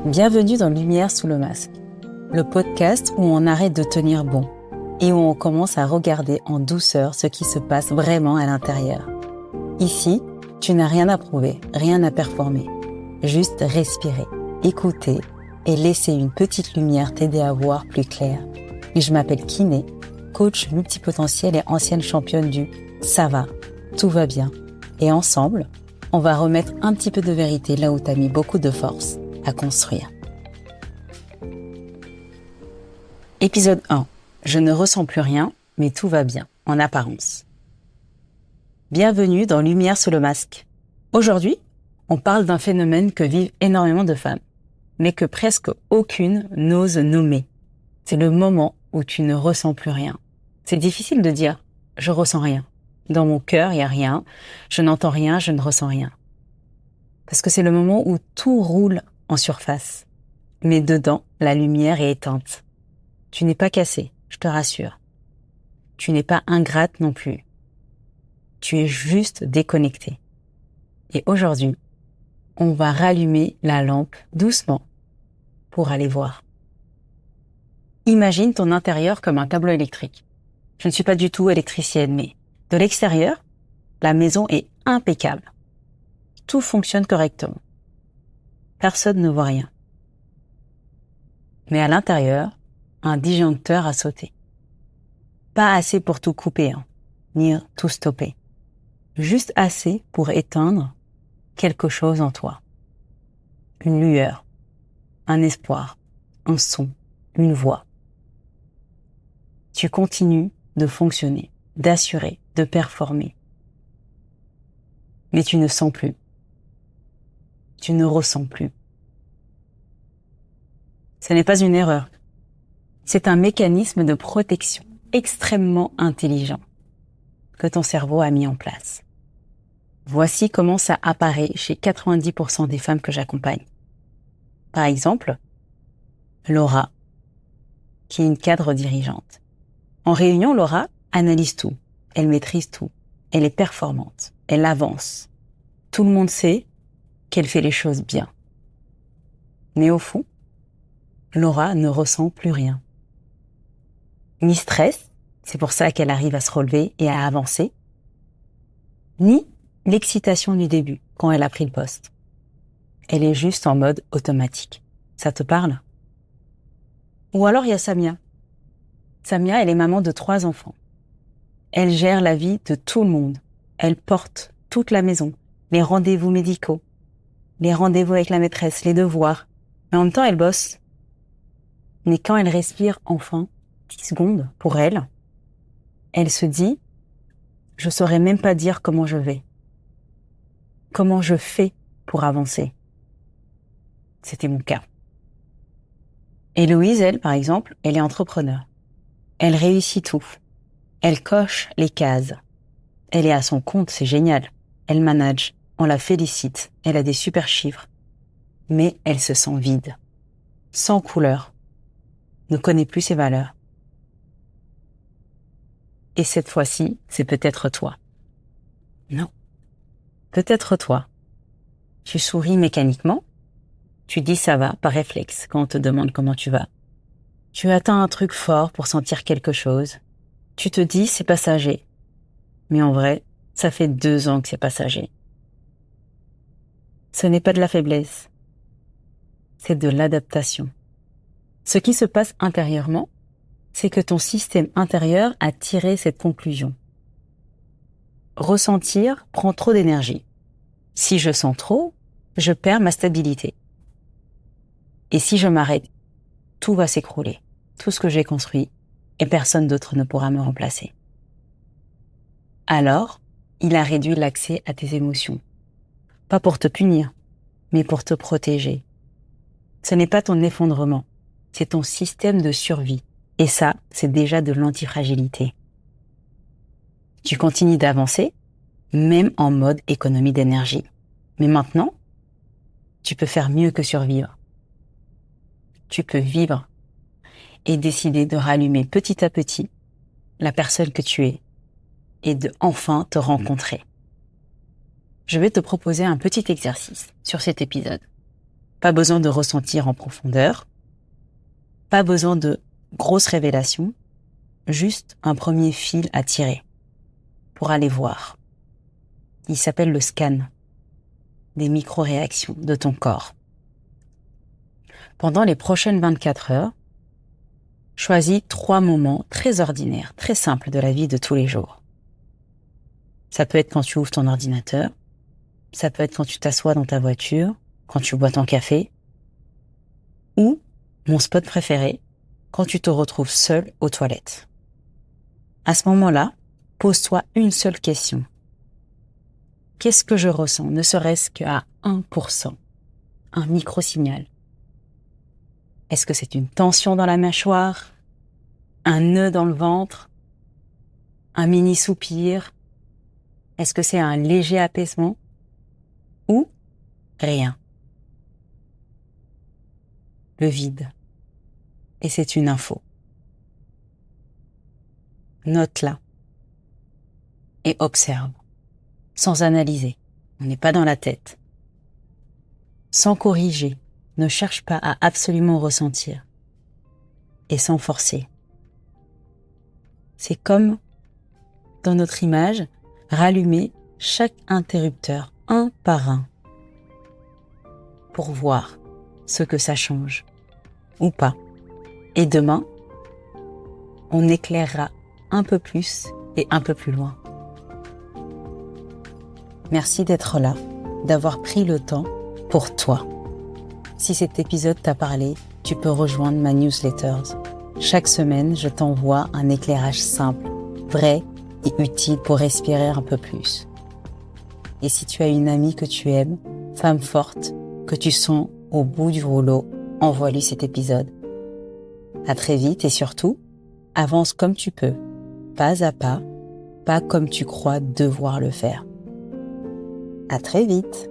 Bienvenue dans Lumière sous le masque, le podcast où on arrête de tenir bon et où on commence à regarder en douceur ce qui se passe vraiment à l'intérieur. Ici, tu n'as rien à prouver, rien à performer, juste respirer, écouter et laisser une petite lumière t'aider à voir plus clair. Et je m'appelle Kiné, coach multipotentiel et ancienne championne du « ça va, tout va bien ». Et ensemble, on va remettre un petit peu de vérité là où t'as mis beaucoup de force à construire. Épisode 1. Je ne ressens plus rien, mais tout va bien, en apparence. Bienvenue dans Lumière sous le masque. Aujourd'hui, on parle d'un phénomène que vivent énormément de femmes, mais que presque aucune n'ose nommer. C'est le moment où tu ne ressens plus rien. C'est difficile de dire « je ressens rien ». Dans mon cœur, il n'y a rien, je n'entends rien, je ne ressens rien. Parce que c'est le moment où tout roule en surface. Mais dedans, la lumière est éteinte. Tu n'es pas cassé, je te rassure. Tu n'es pas ingrate non plus. Tu es juste déconnecté. Et aujourd'hui, on va rallumer la lampe doucement pour aller voir. Imagine ton intérieur comme un tableau électrique. Je ne suis pas du tout électricienne, mais de l'extérieur, la maison est impeccable. Tout fonctionne correctement. Personne ne voit rien. Mais à l'intérieur, un disjoncteur a sauté. Pas assez pour tout couper, ni tout stopper. Juste assez pour éteindre quelque chose en toi. Une lueur, un espoir, un son, une voix. Tu continues de fonctionner, d'assurer, de performer. Mais tu ne sens plus. Tu ne ressens plus. Ce n'est pas une erreur. C'est un mécanisme de protection extrêmement intelligent que ton cerveau a mis en place. Voici comment ça apparaît chez 90% des femmes que j'accompagne. Par exemple, Laura, qui est une cadre dirigeante. En réunion, Laura analyse tout. Elle maîtrise tout. Elle est performante. Elle avance. Tout le monde sait qu'elle fait les choses bien. Mais au fond, Laura ne ressent plus rien. Ni stress, c'est pour ça qu'elle arrive à se relever et à avancer, ni l'excitation du début, quand elle a pris le poste. Elle est juste en mode automatique. Ça te parle? Ou alors il y a Samia. Samia, elle est maman de 3 enfants. Elle gère la vie de tout le monde. Elle porte toute la maison, les rendez-vous médicaux, les rendez-vous avec la maîtresse, les devoirs. Mais en même temps, elle bosse. Mais quand elle respire enfin 10 secondes pour elle, elle se dit « je saurais même pas dire comment je vais. Comment je fais pour avancer ?» C'était mon cas. Héloïse, elle, par exemple, elle est entrepreneur. Elle réussit tout. Elle coche les cases. Elle est à son compte, c'est génial. Elle manage, on la félicite, elle a des super chiffres. Mais elle se sent vide, sans couleur, ne connaît plus ses valeurs. Et cette fois-ci, c'est peut-être toi. Non, peut-être toi. Tu souris mécaniquement, tu dis ça va par réflexe quand on te demande comment tu vas. Tu attends un truc fort pour sentir quelque chose. Tu te dis c'est passager. Mais en vrai, ça fait 2 ans que c'est passager. Ce n'est pas de la faiblesse, c'est de l'adaptation. Ce qui se passe intérieurement, c'est que ton système intérieur a tiré cette conclusion. Ressentir prend trop d'énergie. Si je sens trop, je perds ma stabilité. Et si je m'arrête, tout va s'écrouler, tout ce que j'ai construit, et personne d'autre ne pourra me remplacer. Alors, il a réduit l'accès à tes émotions. Pas pour te punir, mais pour te protéger. Ce n'est pas ton effondrement, c'est ton système de survie. Et ça, c'est déjà de l'antifragilité. Tu continues d'avancer, même en mode économie d'énergie. Mais maintenant, tu peux faire mieux que survivre. Tu peux vivre et décider de rallumer petit à petit la personne que tu es et de enfin te rencontrer. Je vais te proposer un petit exercice sur cet épisode. Pas besoin de ressentir en profondeur. Pas besoin de grosses révélations. Juste un premier fil à tirer pour aller voir. Il s'appelle le scan des micro-réactions de ton corps. Pendant les prochaines 24 heures, choisis 3 moments très ordinaires, très simples de la vie de tous les jours. Ça peut être quand tu ouvres ton ordinateur, ça peut être quand tu t'assois dans ta voiture, quand tu bois ton café, ou, mon spot préféré, quand tu te retrouves seul aux toilettes. À ce moment-là, pose-toi une seule question. Qu'est-ce que je ressens, ne serait-ce qu'à 1%, un micro-signal? Est-ce que c'est une tension dans la mâchoire, un nœud dans le ventre, un mini soupir? Est-ce que c'est un léger apaisement ou rien? Le vide. Et c'est une info. Note-la et observe, sans analyser. On n'est pas dans la tête. Sans corriger, ne cherche pas à absolument ressentir. Et sans forcer. C'est comme, dans notre image, rallumer chaque interrupteur un par un pour voir ce que ça change ou pas. Et demain, on éclairera un peu plus et un peu plus loin. Merci d'être là, d'avoir pris le temps pour toi. Si cet épisode t'a parlé, tu peux rejoindre ma newsletter. Chaque semaine, je t'envoie un éclairage simple, vrai et utile pour respirer un peu plus. Et si tu as une amie que tu aimes, femme forte, que tu sens au bout du rouleau, envoie-lui cet épisode. À très vite et surtout, avance comme tu peux, pas à pas, pas comme tu crois devoir le faire. À très vite.